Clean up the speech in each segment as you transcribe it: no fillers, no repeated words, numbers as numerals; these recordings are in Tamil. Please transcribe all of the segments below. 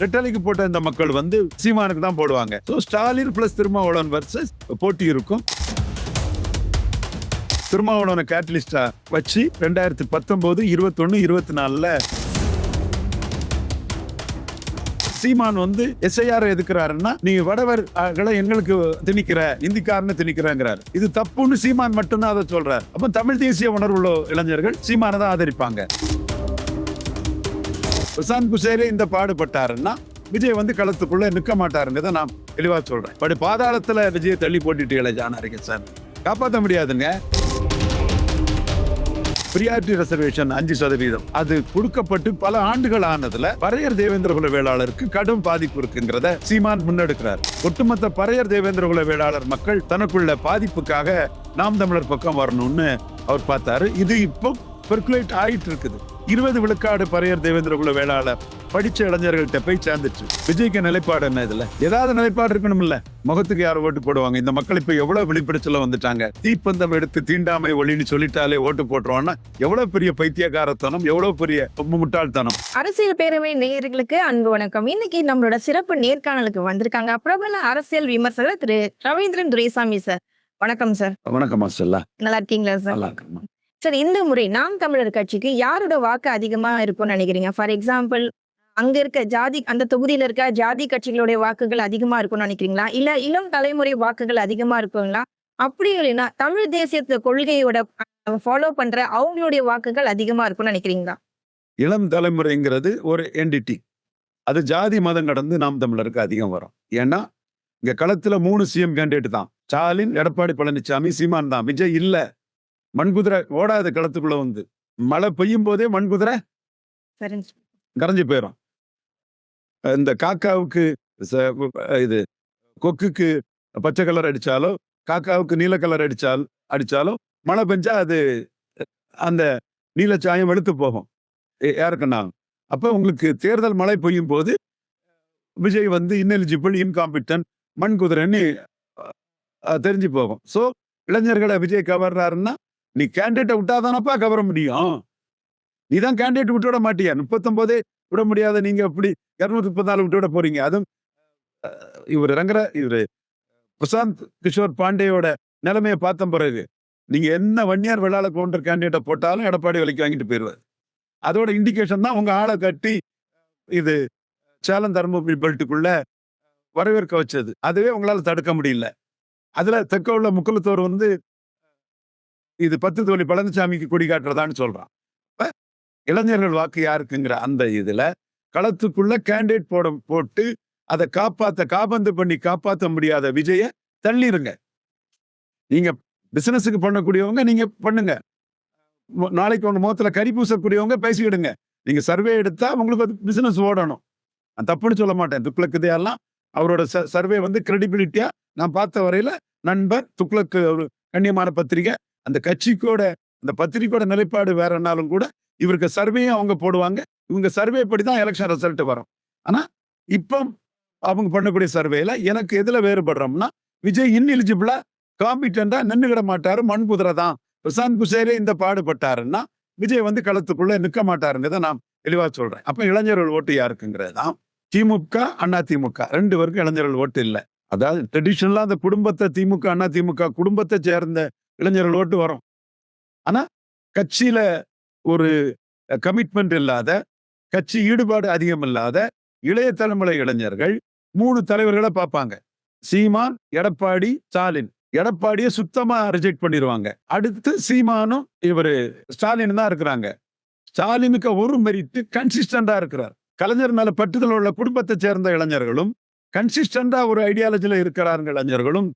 ரெட்டலைக்கு போட்ட இந்த மக்கள் வந்து சீமானுக்கு தான் போடுவாங்க. So Stalin plus Thirumavalavan versus போட்டி இருக்கும். திருமாவளவனை கேட்டலிஸ்டா வச்சு 2019, 21, 24ல சீமான் வந்து எஸ்ஐஆர் எதுக்குறாருன்னா, நீங்க வடவர்களை எங்களுக்கு திணிக்கிற, இந்திக்காரன்னு திணிக்கிறங்கிறார். இது தப்புன்னு சீமான் மட்டும்தான் அதை சொல்றார். அப்ப தமிழ் தேசிய உணர்வுள்ள இளைஞர்கள் சீமானை தான் ஆதரிப்பாங்க. பிரசாந்த் குசேரே இந்த பாடுபட்டாருன்னா விஜய் வந்து களத்துக்குள்ள நிற்க மாட்டாருங்கிறத நான் தெளிவா சொல்றேன். பட் பாதாளத்துல விஜயை தள்ளி போட்டுட்டீங்களே ஜானாரிங்க சார், காப்பாற்ற முடியாதுங்க. பிரியாரிட்டி ரிசர்வேஷன் 5% அது கொடுக்கப்பட்டு பல ஆண்டுகள் ஆனதுல பறையர் தேவேந்திர குல வேளாளருக்கு கடும் பாதிப்பு இருக்குங்கிறத சீமான் முன்னெடுக்கிறார். ஒட்டுமொத்த பறையர் தேவேந்திர குல வேளாளர் மக்கள் தனக்குள்ள பாதிப்புக்காக நாம் தமிழர் பக்கம் வரணும்னு அவர் பார்த்தாரு. இது இப்போ பெர்குலேட் ஆயிட்டு இருக்குது. 20 விழுக்காடு பறையர் தேவேந்திர குல வேளாளர் படிச்ச இளைஞர்கள்ட்ட போய் சேர்ந்துச்சு. விஜய்க்கு நிலைப்பாடு என்ன? இதுல ஏதாவது நிலைப்பாடு இருக்கணும் இல்ல? முகத்துக்கு யாரும் ஓட்டு போடுவாங்க? இந்த மக்கள் இப்ப எவ்வளவு விழிப்படைச்சல வந்துட்டாங்க. தீப்பந்தம் எடுத்து தீண்டாமை ஒளின்னு சொல்லிட்டாலே ஓட்டு போட்டுருவான்னா எவ்வளவு பெரிய பைத்தியக்காரத்தனம், எவ்வளவு பெரிய முட்டாள்தனம். அரசியல் பேரவை நேயர்களுக்கு அன்பு வணக்கம். இன்னைக்கு நம்மளோட சிறப்பு நேர்காணலுக்கு வந்திருக்காங்க பிரபல அரசியல் விமர்சகர் திரு ரவீந்திரன் துரைசாமி சார். வணக்கம் சார். வணக்கம் மாஸ்டர்லா. நல்லா இருக்கீங்களா சார்? நல்லா இருக்கேன் சார். இந்த முறை நாம் தமிழர் கட்சிக்கு யாரோட வாக்கு அதிகமா இருக்கும்னு நினைக்கிறீங்க? ஃபார் எக்ஸாம்பிள், அங்க இருக்க ஜாதி, அந்த தொகுதியில இருக்க ஜாதி கட்சிகளுடைய வாக்குகள் அதிகமா இருக்கும்னு நினைக்கிறீங்களா? இல்ல இளம் தலைமுறை வாக்குகள் அதிகமா இருக்குங்களா? அப்படி இல்லைன்னா தமிழ் தேசியத்து கொள்கையோட ஃபாலோ பண்ற அவங்களுடைய வாக்குகள் அதிகமா இருக்கும்னு நினைக்கிறீங்களா? இளம் தலைமுறைங்கிறது ஒரு என்டிட்டி. அது ஜாதி மதம் கடந்து நாம் தமிழருக்கு அதிகம் வரும். ஏன்னா இங்க களத்துல 3 சிஎம் கேண்டிடேட் தான். ஸ்டாலின், எடப்பாடி பழனிசாமி, சீமான் தான். விஜய் இல்ல. மண்குதிரை ஓடாத களத்துக்குள்ள வந்து மழை பெய்யும் போதே மண்குதிரை கரைஞ்சு போயிடும். இந்த காக்காவுக்கு இது கொக்குக்கு பச்சை கலர் அடிச்சாலோ, காக்காவுக்கு நீல கலர் அடிச்சாலும் மழை பெஞ்சா அது அந்த நீலச்சாயம் எடுத்து போகும் யாருக்குன்னா. அப்ப உங்களுக்கு தேர்தல் மழை பெய்யும் போது விஜய் வந்து இன்எலிஜிபிள், இன்காம்பிட்டன்ட், மண்குதிரைன்னு தெரிஞ்சு போகும். ஸோ இளைஞர்களை விஜய் கவர்றாருன்னா, நீ கேண்டிடேட்டை விட்டாதானப்பா கவர முடியும். நீ தான் கேண்டிடேட் விட்டு விட மாட்டியா? 39 விட முடியாத நீங்க அப்படி 234 விட்டு விட போறீங்க. அதுவும் இவரு பிரசாந்த் கிஷோர் பாண்டேயோட நிலைமையை பார்த்த பிறகு நீங்க என்ன வன்னியார் வெள்ளாள கவுண்டர் கேண்டிடேட்டை போட்டாலும் எடப்பாடி விலைக்கு வாங்கிட்டு போயிடுவார். அதோட இண்டிகேஷன் தான் உங்க ஆளை கட்டி இது சேலம் தருமபுரி பெல்ட்டுக்குள்ள வரவேற்க வச்சது. அதுவே உங்களால தடுக்க முடியல. அதுல தெற்க உள்ள முக்குளத்தோர் வந்து இது 10 தோழி பழனிசாமிக்கு கொடி காட்டுறதான்னு சொல்றான். இளைஞர்கள் வாக்கு யாருக்குங்கிற அந்த இதுல களத்துக்குள்ள கேண்டிடேட் போட்டு அதை காபந்து பண்ணி காப்பாற்ற முடியாத விஜய தள்ளிருங்க. நீங்க பிசினஸுக்கு பண்ணக்கூடியவங்க நீங்க பண்ணுங்க. நாளைக்கு உங்க முகத்துல கறி பூசக்கூடியவங்க பேசிக்கிடுங்க. நீங்க சர்வே எடுத்தா உங்களுக்கு பிசினஸ் ஓடணும். நான் தப்புன்னு சொல்ல மாட்டேன். துக்ளக் இதையெல்லாம் அவரோட சர்வே வந்து கிரெடிபிலிட்டியா நான் பார்த்த வரையில நண்பர் துக்ளக் ஒரு கண்ணியமான பத்திரிகை. அந்த கட்சிக்கோட அந்த பத்திரிகையோட நிலைப்பாடு வேறனாலும் கூட இவருக்கு சர்வேயும் அவங்க போடுவாங்க. இவங்க சர்வே படிதான் எலெக்ஷன் ரிசல்ட் வரும். ஆனா இப்போ அவங்க பண்ணக்கூடிய சர்வேல எனக்கு எதுல வேறுபடுறோம்னா, விஜய் இன்எலிஜிபிளா காம்பிட்டண்டா நின்னுகிட மாட்டாரு, மண்குதிரை தான். பிரசாந்த் குசேரே இந்த பாடுபட்டாருன்னா விஜய் வந்து களத்துக்குள்ள நிற்க மாட்டாருங்கிறத நான் தெளிவா சொல்றேன். அப்ப இளைஞர்கள் ஓட்டு யாருக்குங்கிறது தான். திமுக, அண்ணா திமுக 2 பேருக்கும் இளைஞர்கள் ஓட்டு இல்லை. அதாவது ட்ரெடிஷனலா அந்த குடும்பத்தை திமுக, அண்ணா திமுக குடும்பத்தை சேர்ந்த இளைஞர்கள் ஓட்டு வரும். ஆனா கட்சியில ஒரு கமிட்மெண்ட் இல்லாத, கட்சி ஈடுபாடு அதிகம் இல்லாத இளைய தலைமுறை இளைஞர்கள் 3 தலைவர்களை பார்ப்பாங்க. சீமான், எடப்பாடி, ஸ்டாலின். எடப்பாடியை சுத்தமா ரிஜெக்ட் பண்ணிடுவாங்க. அடுத்து சீமானும் இவரு ஸ்டாலின் தான் இருக்கிறாங்க. ஸ்டாலினுக்கு ஒரு மெரிட், கன்சிஸ்டண்டா இருக்கிறார். கலைஞர் மேல பட்டுதல் உள்ள குடும்பத்தை சேர்ந்த இளைஞர்களும் கன்சிஸ்டண்டா ஒரு ஐடியாலஜில இருக்கிறாங்க இளைஞர்களும்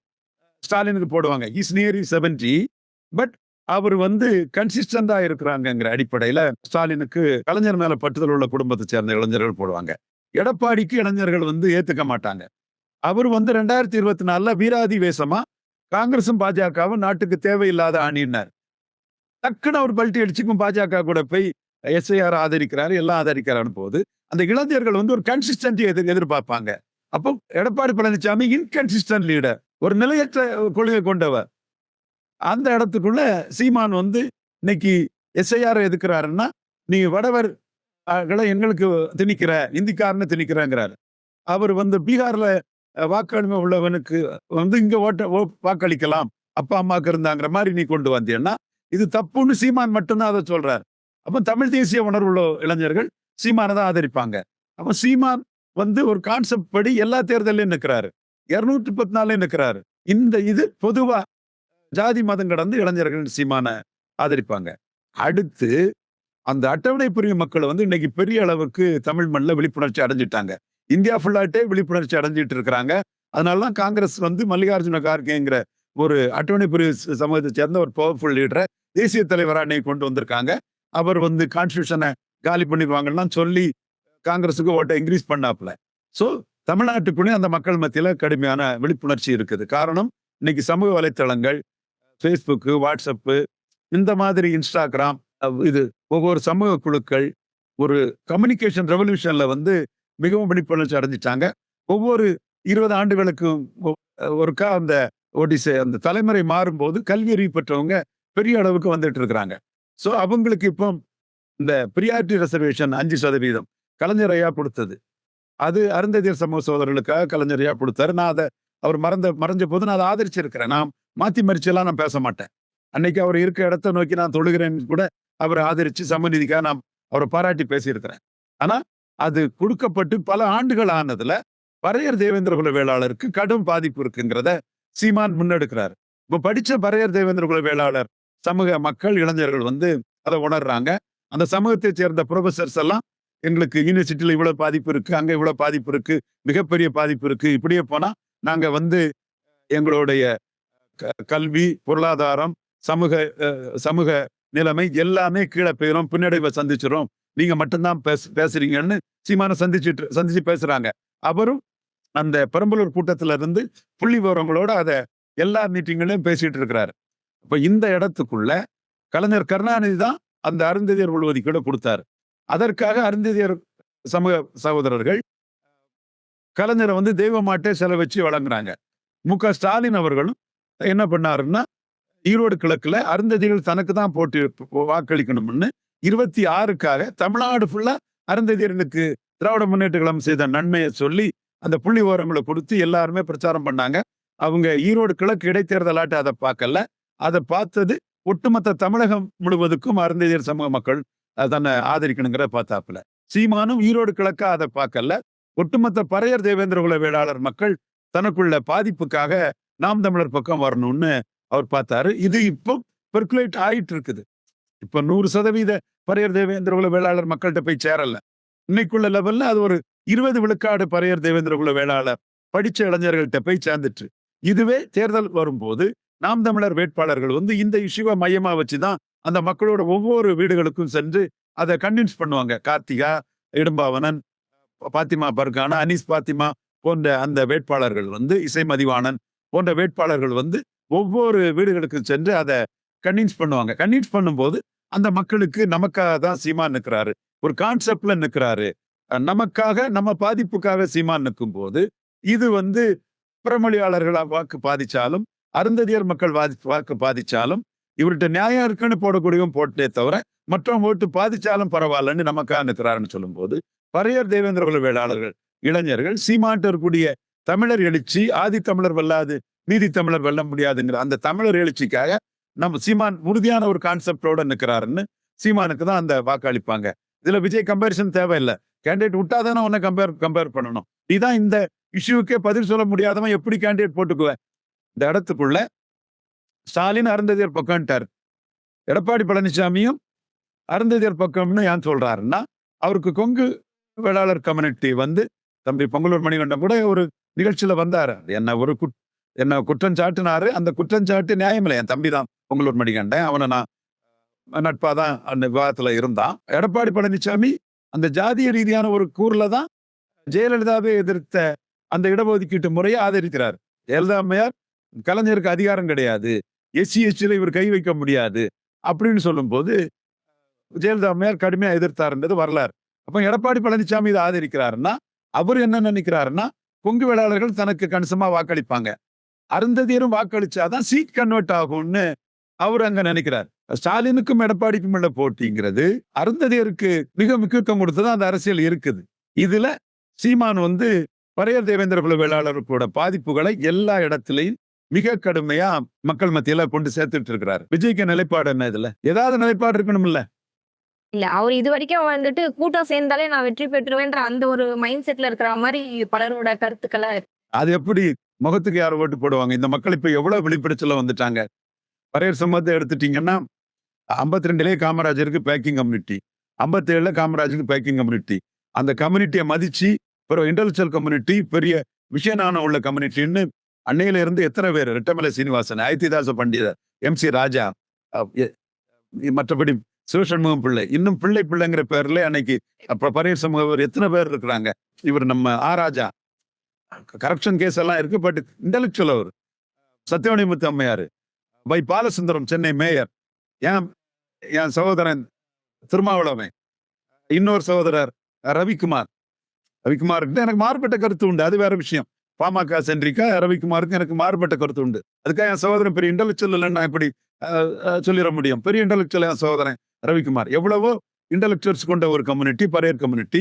ஸ்டாலினுக்கு போடுவாங்க. இஸ் நியர்லி 70, பட் அவர் வந்து கன்சிஸ்டண்டா இருக்கிறாங்கிற அடிப்படையில ஸ்டாலினுக்கு கலைஞர் மேல பட்டுதல் உள்ள குடும்பத்தை சேர்ந்த இளைஞர்கள் போடுவாங்க. எடப்பாடிக்கு இளைஞர்கள் வந்து ஏத்துக்க மாட்டாங்க. அவர் வந்து 2024 வீராதி வேஷமா காங்கிரசும் பாஜகவும் நாட்டுக்கு தேவையில்லாத ஆணினார். டக்குன்னு அவர் பல்ட்டி அடிச்சுக்கும் பாஜக கூட போய் எஸ்ஐஆர் ஆதரிக்கிறாரு, எல்லாம் ஆதரிக்கிறான்னு போது அந்த இளைஞர்கள் வந்து ஒரு கன்சிஸ்டன்ட் எதிர்பார்ப்பாங்க. அப்போ எடப்பாடி பழனிசாமி இன்கன்சிஸ்டன்ட் லீடர், ஒரு நிலையற்ற கொள்கை கொண்டவர். அந்த இடத்துக்குள்ள சீமான் வந்து இன்னைக்கு எஸ்ஐஆர் எதுக்குறாருன்னா, நீங்க வடவர் எங்களுக்கு திணிக்கிற, இந்திக்காரன்னு திணிக்கிறேங்கிறாரு. அவர் வந்து பீகார்ல வாக்காண்மை உள்ளவனுக்கு வந்து இங்க வாக்களிக்கலாம். அப்பா, அம்மாவுக்கு இருந்தாங்கிற மாதிரி நீ கொண்டு வந்தீன்னா, இது தப்புன்னு சீமான் மட்டும்தான் அதை சொல்றாரு. அப்ப தமிழ் தேசிய உணர்வுள்ள இளைஞர்கள் சீமானை தான் ஆதரிப்பாங்க. அப்ப சீமான் வந்து ஒரு கான்செப்ட் படி எல்லா தேர்தலையும் நிற்கிறாரு. 214 நிற்கிறாரு. இந்த இது பொதுவா ஜாதி மதம் கடந்து இளைஞர்கள் சீமான ஆதரிப்பாங்க. அடுத்து அந்த அட்டவணை பிரிவு மக்கள் வந்து இன்னைக்கு பெரிய அளவுக்கு தமிழ் மண்ணில் விழிப்புணர்ச்சி அடைஞ்சிட்டாங்க. இந்தியா ஃபுல்லாட்டே விழிப்புணர்ச்சி அடைஞ்சிட்டு இருக்கிறாங்க. அதனாலதான் காங்கிரஸ் வந்து மல்லிகார்ஜுன கார்கேங்கிற ஒரு அட்டவணை பிரிவு சமூகத்தை சேர்ந்த ஒரு பவர்ஃபுல் லீடரை தேசிய தலைவராக இன்னைக்கு கொண்டு வந்திருக்காங்க. அவர் வந்து கான்ஸ்டியூஷனை காலி பண்ணிடுவாங்கன்னா சொல்லி காங்கிரஸுக்கு ஓட்டை இன்க்ரீஸ் பண்ணாப்புல. ஸோ தமிழ்நாட்டுக்குள்ளே அந்த மக்கள் மத்தியில் கடுமையான விழிப்புணர்ச்சி இருக்குது. காரணம் இன்னைக்கு சமூக வலைத்தளங்கள், ஃபேஸ்புக்கு, வாட்ஸ்அப்பு, இந்த மாதிரி இன்ஸ்டாகிராம், இது ஒவ்வொரு சமூக குழுக்கள் ஒரு கம்யூனிகேஷன் ரெவல்யூஷன்ல வந்து மிகவும் விழிப்புணர்ச்சி அடைஞ்சிட்டாங்க. ஒவ்வொரு 20 ஆண்டுகளுக்கும் ஒருக்கா அந்த ஒடிசை அந்த தலைமுறை மாறும்போது கல்வி அறிவு பெற்றவங்க பெரிய அளவுக்கு வந்துட்டு இருக்கிறாங்க. ஸோ அவங்களுக்கு இப்போ இந்த பிரியாரிட்டி ரிசர்வேஷன் 5% கலைஞர் ஐயா கொடுத்தது. அது அருந்ததியர் சமூக சோதரர்களுக்காக கலைஞர் ஐயா கொடுத்தாரு. நான் அதை அவர் மறைஞ்ச போது நான் அதை ஆதரிச்சிருக்கிறேன். நான் மாத்தி மறிச்செல்லாம் நான் பேச மாட்டேன். அன்னைக்கு அவர் இருக்க இடத்த நோக்கி நான் தொழுகிறேன்னு கூட அவரை ஆதரிச்சு சமநீதிக்காக நான் அவரை பாராட்டி பேசியிருக்கிறேன். ஆனா அது கொடுக்கப்பட்டு பல ஆண்டுகள் ஆனதுல பறையர் தேவேந்திர குல வேளாளருக்கு கடும் பாதிப்பு இருக்குங்கிறத சீமான் முன்னெடுக்கிறார். இப்ப படிச்ச பறையர் தேவேந்திர குல வேளாளர் சமூக மக்கள், இளைஞர்கள் வந்து அதை உணர்றாங்க. அந்த சமூகத்தை சேர்ந்த ப்ரொஃபசர்ஸ் எல்லாம் எங்களுக்கு யூனிவர்சிட்டியில இவ்வளவு பாதிப்பு இருக்கு, அங்க இவ்வளவு பாதிப்பு இருக்கு, மிகப்பெரிய பாதிப்பு இருக்கு, இப்படியே போனா நாங்க வந்து எங்களுடைய கல்வி, பொருளாதாரம், சமூக நிலைமை எல்லாமே கீழே போயிடும், பின்னடைவை சந்திச்சிடும், நீங்க மட்டும்தான் பேசுறீங்கன்னு சீமான சந்திச்சு பேசுறாங்க. அவரும் அந்த பெரம்பலூர் கூட்டத்துல இருந்து புள்ளி விவரங்களோட அதை எல்லா மீட்டிங்லையும் பேசிட்டு இருக்கிறாரு. இப்ப இந்த இடத்துக்குள்ள கலைஞர் கருணாநிதி தான் அந்த அருந்ததியர் உள்ஒதுக்கீடு கொடுத்தாரு. அதற்காக அருந்ததியர் சமூக சகோதரர்கள் கலைஞரை வந்து தெய்வமாட்டே செலவச்சு வழங்குறாங்க. மு.க. ஸ்டாலின் அவர்களும் என்ன பண்ணாருன்னா, ஈரோடு கிழக்குல அருந்ததியர்கள் தனக்கு தான் போட்டு வாக்களிக்கணும்னு 26க்காக தமிழ்நாடு ஃபுல்லா அருந்ததியர்களுக்கு திராவிட முன்னேற்ற கழகம் செய்த நன்மையை சொல்லி அந்த புள்ளி விவரங்களை கொடுத்து எல்லாருமே பிரச்சாரம் பண்ணாங்க. அவங்க ஈரோடு கிழக்கு இடைத்தேர்தலாட்டு அதை பார்க்கல. அதை பார்த்தது ஒட்டுமொத்த தமிழகம் முழுவதுக்கும் அருந்ததியர் சமூக மக்கள் தன்னை ஆதரிக்கணுங்கிற பார்த்தாப்புல. சீமானும் ஈரோடு கிழக்கா அதை பார்க்கல. ஒட்டுமொத்த பறையர் தேவேந்திர குல வேளாளர் மக்கள் தனக்குள்ள பாதிப்புக்காக நாம் தமிழர் பக்கம் வரணும்னு அவர் பார்த்தாரு. இது இப்போ பெர்குலேட் ஆயிட்டு இருக்குது. இப்ப 100% பறையர் தேவேந்திர குல வேளாளர் மக்கள்கிட்ட போய் சேரல. இன்னைக்குள்ள லெவல்ல அது ஒரு 20 விழுக்காடு பறையர் தேவேந்திர குல வேளாளர் படிச்ச இளைஞர்கள்ட்ட போய் சேர்ந்துட்டு. இதுவே தேர்தல் வரும்போது நாம் தமிழர் வேட்பாளர்கள் வந்து இந்த இஷ்யூவை மையமா வச்சுதான் அந்த மக்களோட ஒவ்வொரு வீடுகளுக்கும் சென்று அதை கன்வின்ஸ் பண்ணுவாங்க. கார்த்திகா, இடும்பாவனன், பாத்திமா பர்கானா, அனீஸ் பாத்திமா போன்ற அந்த வேட்பாளர்கள் வந்து, இசை மதிவாணன் போன்ற வேட்பாளர்கள் வந்து ஒவ்வொரு வீடுகளுக்கும் சென்று அதை கன்வின்ஸ் பண்ணுவாங்க. கன்வின்ஸ் பண்ணும்போது அந்த மக்களுக்கு நமக்காக தான் சீமான் நிற்கிறாரு, ஒரு கான்செப்ட்ல நிற்கிறாரு, நமக்காக நம்ம பாதிப்புக்காக சீமான் நிற்கும் போது இது வந்து புறமொழியாளர்களா வாக்கு பாதிச்சாலும் அருந்ததியர் மக்கள் வாக்கு பாதிச்சாலும் இவர்கிட்ட நியாயம் இருக்குன்னு போடக்கூடியவும் போட்டே தவிர மற்றவங்க ஓட்டு பாதிச்சாலும் பரவாயில்லன்னு நமக்காக நிற்கிறாருன்னு சொல்லும் போது பறையர் தேவேந்திர குல வேளாளர்கள் இளைஞர்கள் சீமான்ட்டு இருக்கக்கூடிய தமிழர் எழுச்சி, ஆதி தமிழர் வெல்லாது நீதி தமிழர் வெல்ல முடியாதுங்கிற அந்த தமிழர் எழுச்சிக்காக நம்ம சீமான் உறுதியான ஒரு கான்செப்டோட நிற்கிறாருன்னு சீமானுக்கு தான் அந்த வாக்களிப்பாங்க. இதுல விஜய் கம்பேரிசன் தேவையில்லை. கேண்டிடேட் விட்டாதானே உன்னை கம்பேர் பண்ணணும். நீதான் இந்த இஷ்யூக்கே பதில் சொல்ல முடியாதவன் எப்படி கேண்டிடேட் போட்டுக்குவேன்? இந்த இடத்துக்குள்ள ஸ்டாலின் அருந்ததியர் பக்கம்ட்டார். எடப்பாடி பழனிசாமியும் அருந்ததியர் பக்கம்னு ஏன் சொல்றாருன்னா, அவருக்கு கொங்கு வேளாளர் கம்யூனிட்டி வந்து தம்பி பொங்கலூர் மணிகண்டன் கூட ஒரு நிகழ்ச்சியில வந்தாரு. என்ன குற்றம் சாட்டினாரு. அந்த குற்றம் சாட்டு நியாயம் இல்லை. என் தம்பி தான் பொங்கலூர் மணிகண்டன், அவனை நான் நட்பாதான் அந்த விவாதத்துல இருந்தான். எடப்பாடி பழனிசாமி அந்த ஜாதிய ரீதியான ஒரு கூறுல தான் ஜெயலலிதாவை எதிர்த்த அந்த இடஒதுக்கீட்டு முறையை ஆதரிக்கிறார். ஜெயலலிதா அம்மையார் கலைஞருக்கு அதிகாரம் கிடையாது, SC/ST இவர் கை வைக்க முடியாது அப்படின்னு சொல்லும் போது ஜெயலலிதா அம்மையார் கடுமையா எதிர்த்தாருன்றது வரலாறு. அப்ப எடப்பாடி பழனிசாமி இதை ஆதரிக்கிறாருன்னா அவர் என்ன நினைக்கிறாருன்னா, கொங்கு வேளாளர்கள் தனக்கு கணிசமா வாக்களிப்பாங்க, அருந்ததியரும் வாக்களிச்சாதான் சீட் கன்வெர்ட் ஆகும்னு அவர் அங்க நினைக்கிறார். ஸ்டாலினுக்கும் எடப்பாடிக்கும் உள்ள போட்டிங்கிறது அருந்ததியருக்கு மிக முக்கியத்துவம் கொடுத்தது அந்த அரசியல் இருக்குது. இதுல சீமான் வந்து பரையர் தேவேந்திர குல வேளாளர்களோட பாதிப்புகளை எல்லா இடத்திலையும் மிக கடுமையா மக்கள் மத்தியில கொண்டு சேர்த்துட்டு இருக்கிறார். விஜய்க்கு நிலைப்பாடு என்ன இதுல? ஏதாவது நிலைப்பாடு இருக்கணும்ல? இல்ல அவர் இது வரைக்கும் வந்துட்டு கூட்டம் சேர்ந்தாலே நான் வெற்றி பெற்றுவேன்ற அந்த ஒரு மைண்ட் செட்ல இருக்கிற மாதிரி பலரோட கருத்துக்களை அது எப்படி முகத்துக்கு யார் ஓட்டு போடுவாங்க? இந்த மக்கள் இப்ப எவ்வளவு விழிப்புணர்ச்சியில வந்துட்டாங்க. பரையர் சமூகத்தை எடுத்துட்டீங்கன்னா 52லயே காமராஜருக்கு பேக்கிங் கம்யூனிட்டி, 57ல காமராஜருக்கு பேக்கிங் கம்யூனிட்டி. அந்த கம்யூனிட்டியை மதிச்சு ஒரு இன்டெலெக்சுவல் கம்யூனிட்டி, பெரிய விஷயனான உள்ள கம்யூனிட்டின்னு அன்னையில இருந்து எத்தனை பேர், ரெட்டமலை சீனிவாசன், அயோத்திதாச பண்டிதர், MC ராஜா, மற்றபடி சிவசண்முகம் பிள்ளை, இன்னும் பிள்ளை பிள்ளைங்கிற பேர்ல அன்னைக்கு பரையர் சமூகம் எத்தனை பேர் இருக்கிறாங்க. இவர் நம்ம ராஜா, கரப்ஷன் கேஸ் எல்லாம் இருக்கு. But intellectual our. சத்யவணிமுத்து Ammaiyar, why Balasundaram Chennai mayor, என் சகோதரன் திருமாவளவன், இன்னொரு சகோதரர் ரவிக்குமாருக்கு எனக்கு மாறுபட்ட கருத்து உண்டு. அது வேற விஷயம். பாமக சென்றிக்கா ரவிக்குமாருக்கு எனக்கு மாறுபட்ட கருத்து உண்டு. அதுக்காக என் சகோதரன் பெரிய இன்டெலெக்சுவல் இல்லைன்னு நான் எப்படி சொல்லிட முடியும்? பெரிய இன்டெலெக்சுவல் என் சகோதரன் ரவிக்குமார். எவ்வளவோ இன்டெலெக்சுவல்ஸ் கொண்ட ஒரு கம்யூனிட்டி பரையர் கம்யூனிட்டி.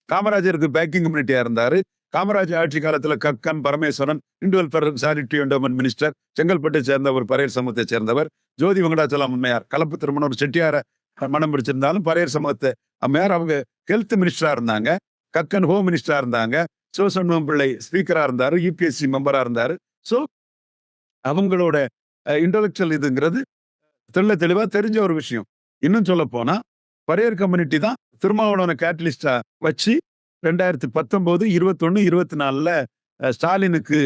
காமராஜருக்கு பேக்கிங் கம்யூனிட்டியா இருந்தாரு. காமராஜர் ஆட்சி காலத்துல Kakkan Parameswaran individual sanitary endowment minister, செங்கல்பட்டை சேர்ந்த ஒரு பரையர் சமூகத்தை சேர்ந்தவர். ஜோதி வெங்கடாச்சலம் அம்மையார் கலப்பு திருமணம், ஒரு செட்டியார மனம் பிடிச்சிருந்தாலும் பரையர் சமூகத்தை அம்மையார். அவங்க ஹெல்த் மினிஸ்டரா இருந்தாங்க. கக்கன் ஹோம் மினிஸ்டரா இருந்தாங்க. சிவசண்முகம் பிள்ளை ஸ்பீக்கரா இருந்தாரு, UPSC மெம்பரா இருந்தாரு. ஸோ அவங்களோட இன்டெலெக்சுவல் இதுங்கிறது தெளிவா தெரிஞ்ச ஒரு விஷயம். இன்னும் சொல்ல போனா பரையர் கம்யூனிட்டி தான் திருமாவளவனை கேட்டலிஸ்டா வச்சு 2019, 21, 24ல ஸ்டாலினுக்கு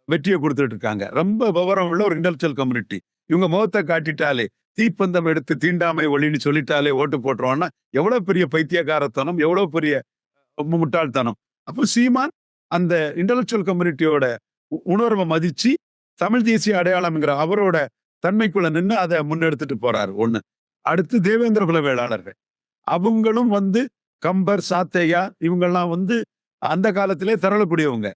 வெற்றியை கொடுத்துட்டு இருக்காங்க. ரொம்ப விவரம் உள்ள ஒரு இன்டெலெக்சுவல் கம்யூனிட்டி. இவங்க முகத்தை காட்டிட்டாலே, தீப்பந்தம் எடுத்து தீண்டாமை ஒளின்னு சொல்லிட்டாலே ஓட்டு போட்டுருவான்னா எவ்வளவு பெரிய பைத்தியக்காரத்தனம், எவ்வளவு பெரிய முட்டாள்தனம். அப்போ சீமான் அந்த இன்டெலெக்சுவல் கம்யூனிட்டியோட உணர்வை மதிச்சு தமிழ் தேசிய அடையாளம்ங்கிற அவரோட தன்மைக்குள்ள நின்று அதை முன்னெடுத்துட்டு போறாரு. ஒண்ணு. அடுத்து தேவேந்திர குல வேளாளர்கள், அவங்களும் வந்து கம்பர், சாத்தையா இவங்கெல்லாம் வந்து அந்த காலத்திலே திரளக்கூடியவங்க.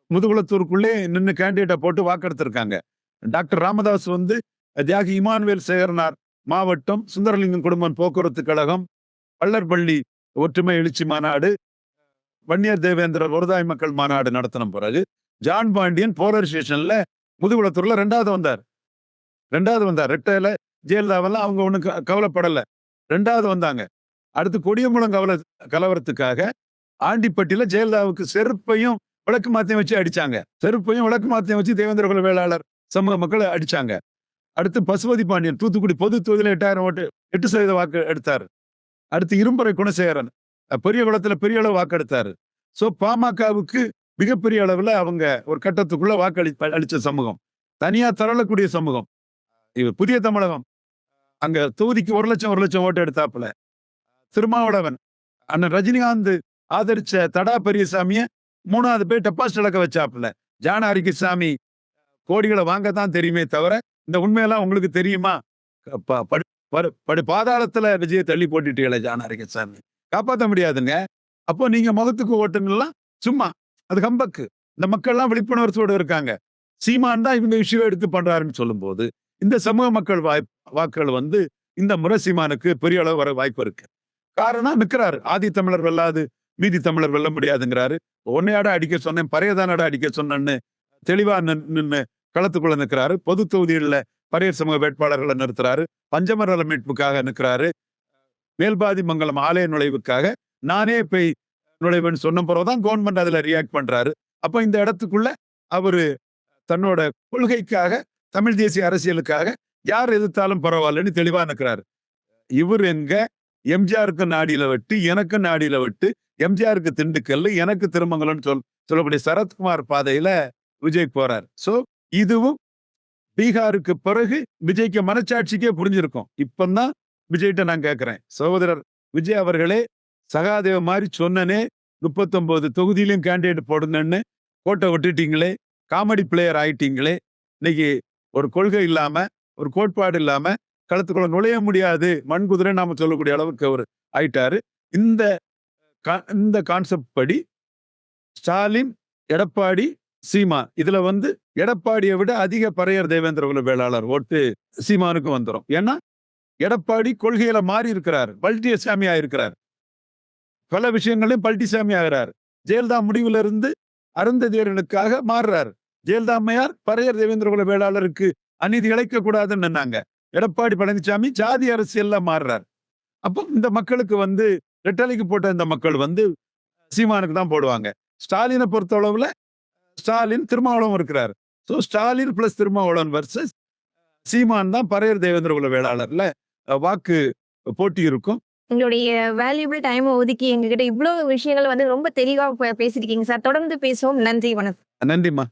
முதுகுளத்தூருக்குள்ளே நின்று கேண்டிடேட்டை போட்டு வாக்கெடுத்திருக்காங்க. டாக்டர் ராமதாஸ் வந்து தியாகி இமானுவேல் சேகரனார் மாவட்டம், சுந்தரலிங்கம் குடும்பம் போக்குவரத்து கழகம், பள்ளர்பள்ளி ஒற்றுமை எழுச்சி மாநாடு, வன்னியர் தேவேந்திரர் விவசாய மக்கள் மாநாடு நடத்தின பிறகு ஜான் பாண்டியன் போலரைசேஷன்ல முதுகுளத்தூர்ல ரெண்டாவது வந்தார். ரெட்டையில ஜெயலலிதாவெல்லாம் அவங்க ஒண்ணு கவலைப்படல. ரெண்டாவது வந்தாங்க. அடுத்து கொடியங்குளம் கலவரத்துக்காக ஆண்டிப்பட்டியில ஜெயலலிதாவுக்கு செருப்பையும் விளக்கு மாத்தியம் வச்சு அடிச்சாங்க. செருப்பையும் விளக்கு மாத்தியம் வச்சு தேவேந்திர குல வேளாளர் சமூக மக்கள் அடிச்சாங்க. அடுத்து பசுபதி பாண்டியன் தூத்துக்குடி பொது தொகுதியில 8000 ஓட்டு 8% வாக்கு எடுத்தாரு. அடுத்து இரும்பறை குணசேகரன் பெரிய குளத்துல பெரிய அளவு வாக்கு எடுத்தாரு. சோ பாமகவுக்கு மிகப்பெரிய அளவுல அவங்க ஒரு கட்டத்துக்குள்ள வாக்கு அளிச்ச சமூகம். தனியா தரளக்கூடிய சமூகம். புதிய தமிழகம் அங்க தொகுதிக்கு 1 லட்சம் ஓட்டு எடுத்தாப்புல. திருமாவளவன் அண்ணன் ரஜினிகாந்த் ஆதரிச்ச தடா பெரியசாமிய 3வது போய் டெபாசிட் இழக்க வச்சாப்புல. ஜான அரிக்கிசாமி கோடிகளை வாங்கத்தான் தெரியுமே தவிர இந்த உண்மையெல்லாம் உங்களுக்கு தெரியுமா? பாதாளத்துல விஜயை தள்ளி போட்டுட்டீங்களே ஜான அரிக்கிசாமி, காப்பாற்ற முடியாதுங்க. அப்போ நீங்க முகத்துக்கு ஓட்டுங்கலாம் சும்மா, அது கம்பக்கு. இந்த மக்கள் எல்லாம் விழிப்புணர்ச்சியோடு இருக்காங்க. சீமான் தான் இவங்க விஷயம் எடுத்து பண்றாருன்னு சொல்லும் போது இந்த சமூக மக்கள் வாக்குகள் வந்து இந்த முறை சீமானுக்கு பெரிய அளவு வர வாய்ப்பு இருக்கு. காரணம் நிற்கிறாரு. ஆதி தமிழர் வெல்லாது மீதி தமிழர் வெல்ல முடியாதுங்கிறாரு. ஒன்னையாட அடிக்க சொன்னேன், பரையதானடா அடிக்க சொன்னேன்னு தெளிவா நின்று களத்துக்குள்ள நிற்கிறாரு. பொது தொகுதிகளில் பரையர் சமூக வேட்பாளர்களை நிறுத்துறாரு. பஞ்சமரல மீட்புக்காக நிற்கிறாரு. மேல்பாதி மங்கலம் ஆலய நுழைவுக்காக நானே போய் நுழைவுன்னு சொன்ன பிறகுதான் கவர்மெண்ட் அதுல ரியாக்ட் பண்றாரு. அப்ப இந்த இடத்துக்குள்ள அவரு தன்னோட கொள்கைக்காக, தமிழ் தேசிய அரசியலுக்காக யார் எதிர்த்தாலும் பரவாயில்லன்னு தெளிவா நிற்கிறாரு. இவர் எங்க எம்ஜிஆருக்கு நாடியில வெட்டு, எனக்கு நாடியில வெட்டு, எம்ஜிஆருக்கு திண்டுக்கல், எனக்கு திருமங்கலம் சொல்லக்கூடிய சரத்குமார் பாதையில விஜய் போறார். சோ இதுவும் பீகாருக்கு பிறகு விஜய்க்கு மனச்சாட்சிக்கே புரிஞ்சிருக்கும். இப்பதான் விஜய்கிட்ட நான் கேட்கிறேன், சகோதரர் விஜய் அவர்களே, சகாதேவ மாதிரி சொன்னனே 39 தொகுதியிலும் கேண்டிடேட் போடுங்கன்னு கோட்டை விட்டுட்டீங்களே, காமெடி பிளேயர் ஆயிட்டீங்களே, இன்னைக்கு ஒரு கொள்கை இல்லாம ஒரு கோட்பாடு இல்லாம களத்துக்குள்ள நுழைய முடியாது, மண்குதிரை நாம சொல்லக்கூடிய அளவுக்கு அவர் ஆயிட்டாரு. இந்த கான்செப்ட் படி ஸ்டாலின், எடப்பாடி, சீமான். இதுல வந்து எடப்பாடியை விட அதிக பறையர் தேவேந்திர குல வேளாளர் ஓட்டு சீமானுக்கு வந்துரும். ஏன்னா எடப்பாடி கொள்கையில மாறி இருக்கிறார், பல்டிசாமி ஆயிருக்கிறார், பல விஷயங்களையும் பல்டிசாமி ஆகிறார். ஜெயலலிதா முடிவுல இருந்து அருந்ததியர்களுக்காக மாறுறார். ஜெயலலிதா அம்மையார் பறையர் தேவேந்திர குல வேளாளருக்கு அநீதி இழைக்க கூடாதுன்னு நின்னாங்க. எடப்பாடி பழனிசாமி ஜாதி அரசியல்ல மாறுறார். அப்போ இந்த மக்களுக்கு வந்து ரெட்டலைக்கு போட்ட இந்த மக்கள் வந்து சீமானுக்கு தான் போடுவாங்க. ஸ்டாலினை பொறுத்தளவுல ஸ்டாலின் திருமாவளவன் இருக்கிறார். So Stalin plus Thirumavalavan versus Seeman தான் பறையர் தேவேந்திர குல வேளாளர்ல வாக்கு போட்டி இருக்கும். உங்களுடைய வேல்யூபிள் டைம் ஒதுக்கி எங்ககிட்ட இவ்வளவு விஷயங்கள் வந்து ரொம்ப தெளிவா பேசிருக்கீங்க சார். தொடர்ந்து பேசுவோம். நன்றி, வணக்கம். நன்றிம்மா.